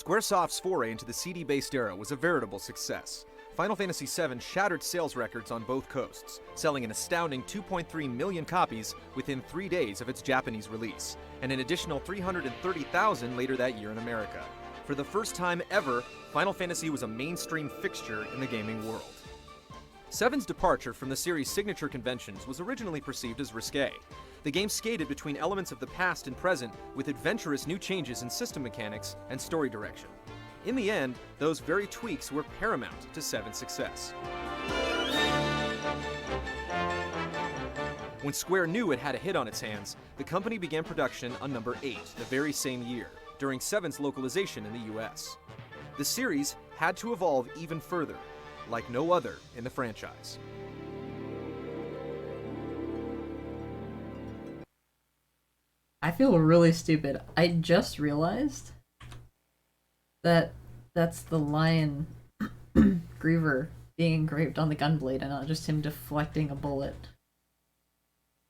Squaresoft's foray into the CD-based era was a veritable success. Final Fantasy VII shattered sales records on both coasts, selling an astounding 2.3 million copies within 3 days of its Japanese release, and an additional 330,000 later that year in America. For the first time ever, Final Fantasy was a mainstream fixture in the gaming world. VII's departure from the series' signature conventions was originally perceived as risque. The game skated between elements of the past and present with adventurous new changes in system mechanics and story direction. In the end, those very tweaks were paramount to VII's success. When Square knew it had a hit on its hands, the company began production on number 8 the very same year, during VII's localization in the US. The series had to evolve even further, like no other in the franchise. I feel really stupid. I just realized that that's the lion Griever being engraved on the gunblade and not just him deflecting a bullet.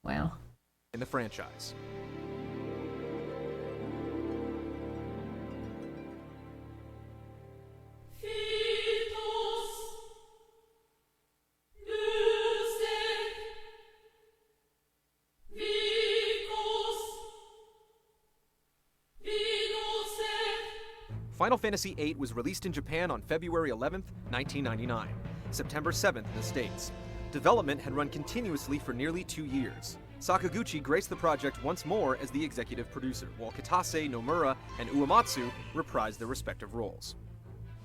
Wow. In the franchise. Final Fantasy VIII was released in Japan on February 11, 1999, September 7th in the States. Development had run continuously for nearly 2 years. Sakaguchi graced the project once more as the executive producer, while Kitase, Nomura, and Uematsu reprised their respective roles.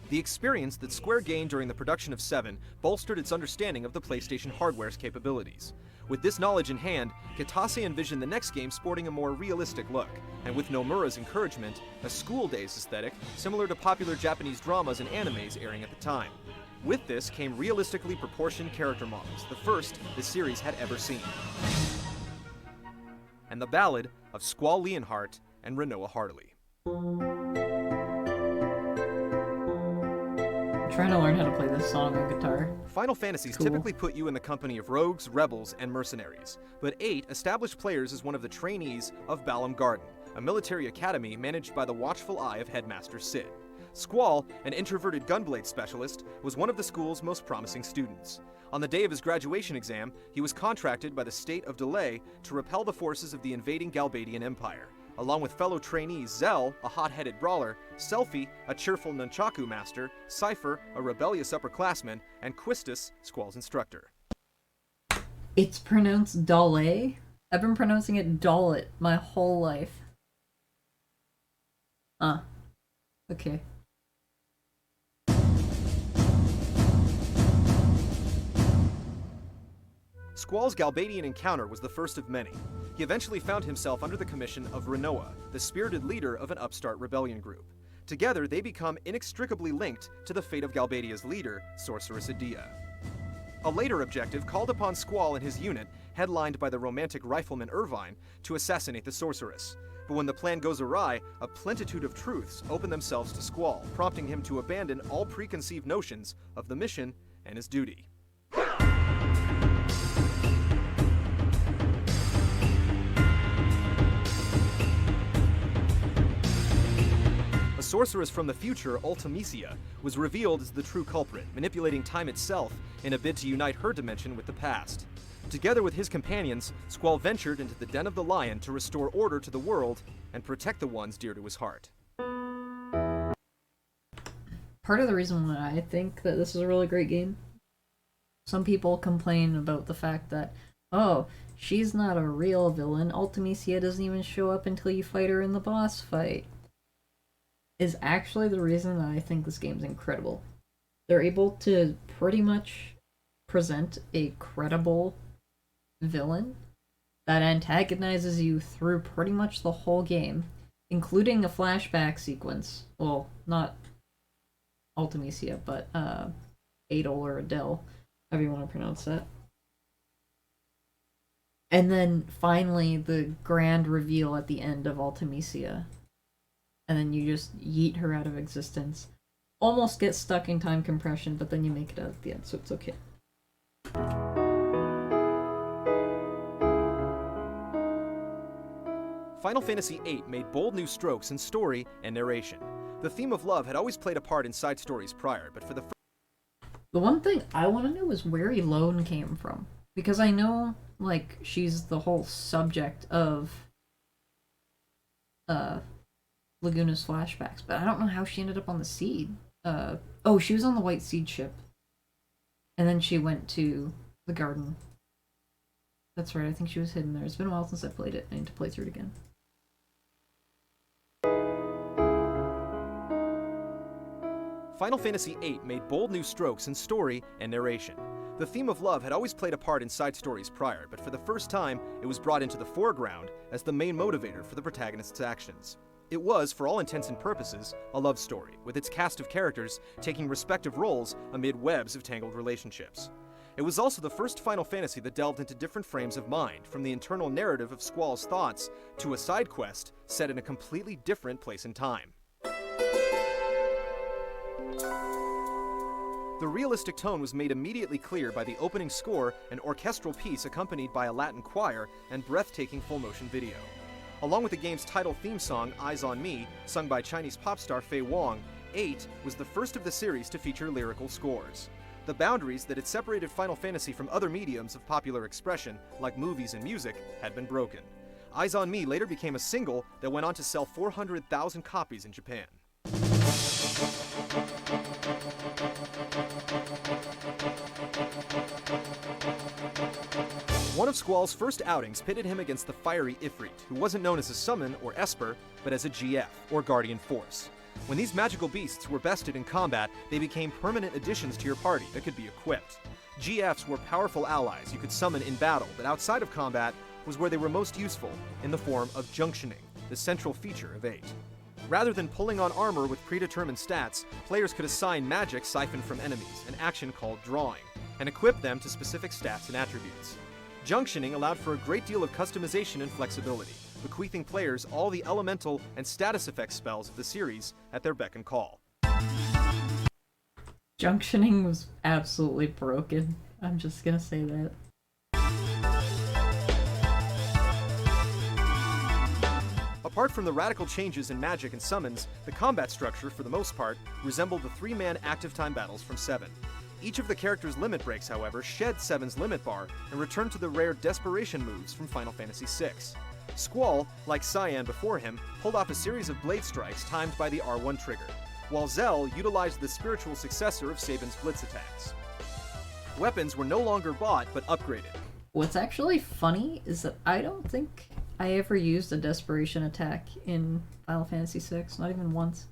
The experience that Square gained during the production of VII bolstered its understanding of the PlayStation hardware's capabilities. With this knowledge in hand, Kitase envisioned the next game sporting a more realistic look, and with Nomura's encouragement, a school days aesthetic similar to popular Japanese dramas and animes airing at the time. With this came realistically proportioned character models, the first the series had ever seen. And the ballad of Squall Leonhardt and Renoa Hartley. Trying to learn how to play this song on guitar. Final Fantasies typically put you in the company of rogues, rebels, and mercenaries, but VIII established players as one of the trainees of Balam Garden, a military academy managed by the watchful eye of Headmaster Cid. Squall, an introverted gunblade specialist, was one of the school's most promising students. On the day of his graduation exam, he was contracted by the state of Delay to repel the forces of the invading Galbadian Empire. Along with fellow trainees Zell, a hot-headed brawler, Selphie, a cheerful nunchaku master, Cypher, a rebellious upperclassman, and Quistis, Squall's instructor. It's pronounced Dale? I've been pronouncing it Dalit my whole life. Okay. Squall's Galbadian encounter was the first of many. He eventually found himself under the commission of Renoa, the spirited leader of an upstart rebellion group. Together, they become inextricably linked to the fate of Galbadia's leader, Sorceress Edea. A later objective called upon Squall and his unit, headlined by the romantic rifleman Irvine, to assassinate the sorceress. But when the plan goes awry, a plentitude of truths open themselves to Squall, prompting him to abandon all preconceived notions of the mission and his duty. A sorceress from the future, Ultimisia, was revealed as the true culprit, manipulating time itself in a bid to unite her dimension with the past. Together with his companions, Squall ventured into the Den of the Lion to restore order to the world and protect the ones dear to his heart. Part of the reason why I think that this is a really great game, some people complain about the fact that, oh, she's not a real villain, Ultimisia doesn't even show up until you fight her in the boss fight, is actually the reason that I think this game's incredible. They're able to pretty much present a credible villain that antagonizes you through pretty much the whole game, including a flashback sequence. Well, not Ultimisia, but Adel or Adele, however you want to pronounce that. And then finally the grand reveal at the end of Ultimisia. And then you just yeet her out of existence. Almost get stuck in time compression, but then you make it out at the end, so it's okay. Final Fantasy VIII made bold new strokes in story and narration. The theme of love had always played a part in side stories prior, but for the The one thing I want to know is where Elone came from. Because I know, like, she's the whole subject of Laguna's flashbacks, but I don't know how she ended up on the Seed. Oh, she was on the White Seed ship. And then she went to the garden. That's right, I think she was hidden there. It's been a while since I played it. I need to play through it again. Final Fantasy VIII made bold new strokes in story and narration. The theme of love had always played a part in side stories prior, but for the first time, it was brought into the foreground as the main motivator for the protagonist's actions. It was, for all intents and purposes, a love story, with its cast of characters taking respective roles amid webs of tangled relationships. It was also the first Final Fantasy that delved into different frames of mind, from the internal narrative of Squall's thoughts to a side quest set in a completely different place and time. The realistic tone was made immediately clear by the opening score, an orchestral piece accompanied by a Latin choir and breathtaking full-motion video. Along with the game's title theme song, Eyes on Me, sung by Chinese pop star Fei Wong, VIII was the first of the series to feature lyrical scores. The boundaries that had separated Final Fantasy from other mediums of popular expression, like movies and music, had been broken. Eyes on Me later became a single that went on to sell 400,000 copies in Japan. One of Squall's first outings pitted him against the fiery Ifrit, who wasn't known as a summon or Esper, but as a GF, or Guardian Force. When these magical beasts were bested in combat, they became permanent additions to your party that could be equipped. GFs were powerful allies you could summon in battle, but outside of combat was where they were most useful, in the form of junctioning, the central feature of VIII. Rather than pulling on armor with predetermined stats, players could assign magic siphoned from enemies, an action called drawing, and equip them to specific stats and attributes. Junctioning allowed for a great deal of customization and flexibility, bequeathing players all the elemental and status effect spells of the series at their beck and call. Junctioning was absolutely broken. I'm just gonna say that. Apart from the radical changes in magic and summons, the combat structure, for the most part, resembled the three-man active time battles from VII. Each of the characters' limit breaks, however, shed VII's limit bar and returned to the rare desperation moves from Final Fantasy VI. Squall, like Cyan before him, pulled off a series of blade strikes timed by the R1 trigger, while Zell utilized the spiritual successor of Sabin's blitz attacks. Weapons were no longer bought, but upgraded. What's actually funny is that I don't think I ever used a desperation attack in Final Fantasy VI, not even once.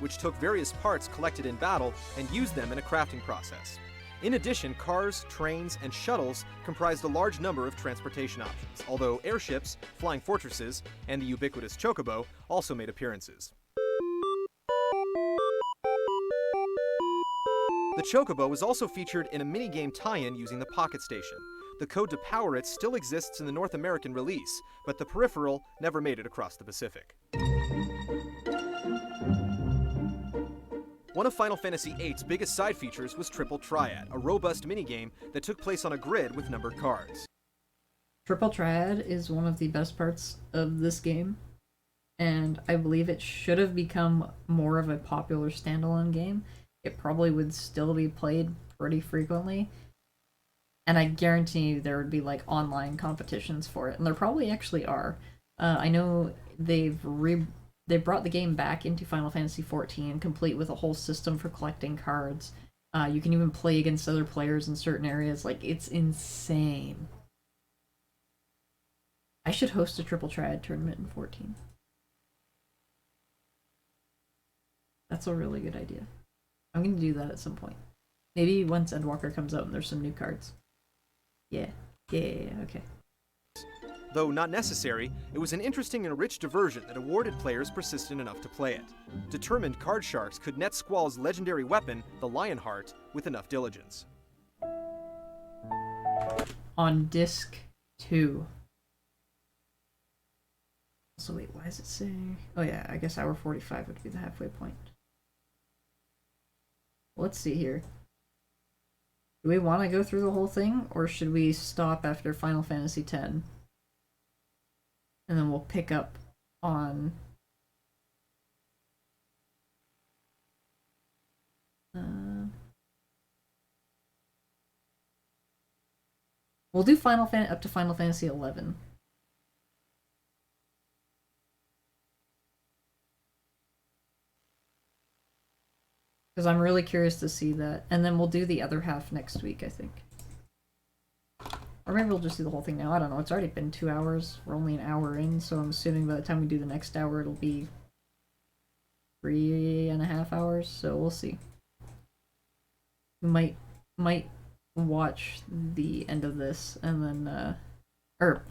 Which took various parts collected in battle and used them in a crafting process. In addition, cars, trains, and shuttles comprised a large number of transportation options, although airships, flying fortresses, and the ubiquitous chocobo also made appearances. The chocobo was also featured in a minigame tie-in using the Pocket Station. The code to power it still exists in the North American release, but the peripheral never made it across the Pacific. One of Final Fantasy VIII's biggest side features was Triple Triad, a robust minigame that took place on a grid with numbered cards. Triple Triad is one of the best parts of this game, and I believe it should have become more of a popular standalone game. It probably would still be played pretty frequently, and I guarantee you there would be like online competitions for it, and there probably actually are. I know they brought the game back into Final Fantasy XIV, complete with a whole system for collecting cards. You can even play against other players in certain areas. Like, it's insane. I should host a Triple Triad tournament in 14. That's a really good idea. I'm going to do that at some point. Maybe once Endwalker comes out and there's some new cards. Yeah, okay. Though not necessary, it was an interesting and rich diversion that awarded players persistent enough to play it. Determined card sharks could net Squall's legendary weapon, the Lionheart, with enough diligence. On disc 2. So wait, why does it say... Oh yeah, I guess hour 45 would be the halfway point. Let's see here. Do we want to go through the whole thing, or should we stop after Final Fantasy X? And then we'll pick up on We'll do up to Final Fantasy 11. Because I'm really curious to see that. And then we'll do the other half next week, I think. Or maybe we'll just do the whole thing now. I don't know. It's already been 2 hours. We're only an hour in, so I'm assuming by the time we do the next hour, it'll be 3.5 hours. So we'll see. We might watch the end of this and then, or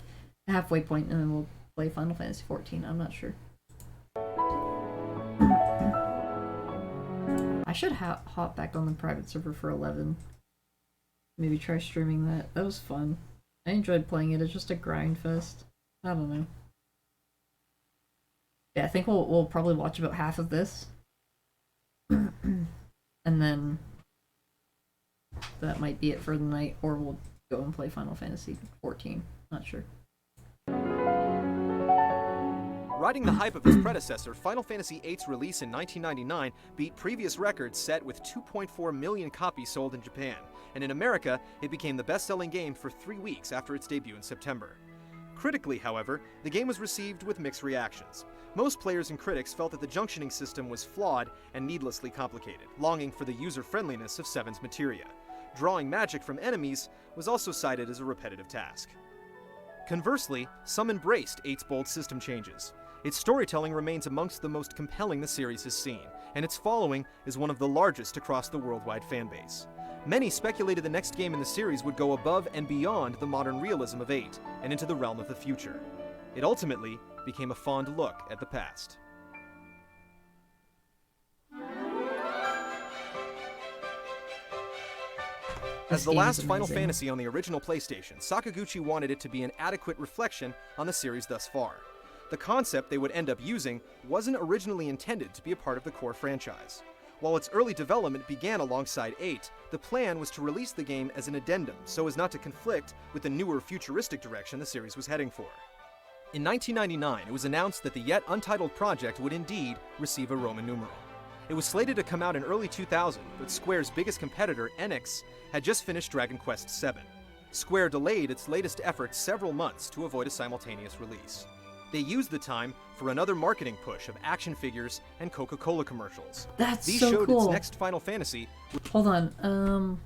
halfway point, and then we'll play Final Fantasy XIV. I'm not sure. I should hop back on the private server for 11. Maybe try streaming that. That was fun. I enjoyed playing it. It's just a grind fest. I don't know. Yeah, I think we'll probably watch about half of this. And then that might be it for the night, or we'll go and play Final Fantasy XIV. Not sure. Riding the hype of its predecessor, Final Fantasy VIII's release in 1999 beat previous records set with 2.4 million copies sold in Japan, and in America, it became the best-selling game for 3 weeks after its debut in September. Critically, however, the game was received with mixed reactions. Most players and critics felt that the junctioning system was flawed and needlessly complicated, longing for the user-friendliness of VII's materia. Drawing magic from enemies was also cited as a repetitive task. Conversely, some embraced VIII's bold system changes. Its storytelling remains amongst the most compelling the series has seen, and its following is one of the largest across the worldwide fanbase. Many speculated the next game in the series would go above and beyond the modern realism of VIII and into the realm of the future. It ultimately became a fond look at the past. As the last Final Fantasy on the original PlayStation, Sakaguchi wanted it to be an adequate reflection on the series thus far. The concept they would end up using wasn't originally intended to be a part of the core franchise. While its early development began alongside VIII, the plan was to release the game as an addendum so as not to conflict with the newer futuristic direction the series was heading for. In 1999, it was announced that the yet untitled project would indeed receive a Roman numeral. It was slated to come out in early 2000, but Square's biggest competitor, Enix, had just finished Dragon Quest VII. Square delayed its latest efforts several months to avoid a simultaneous release. They used the time for another marketing push of action figures and Coca-Cola commercials. These so showed cool. Its next Final Fantasy. Hold on.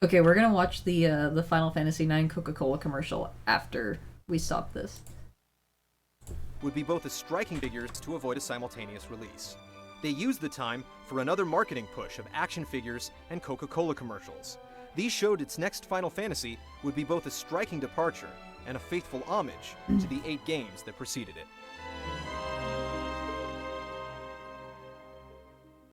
Okay, we're gonna watch the Final Fantasy IX Coca-Cola commercial after we stop this. Would be both a striking figures to avoid a simultaneous release. They used the time for another marketing push of action figures and Coca-Cola commercials. These showed its next Final Fantasy would be both a striking departure and a faithful homage to the 8 games that preceded it.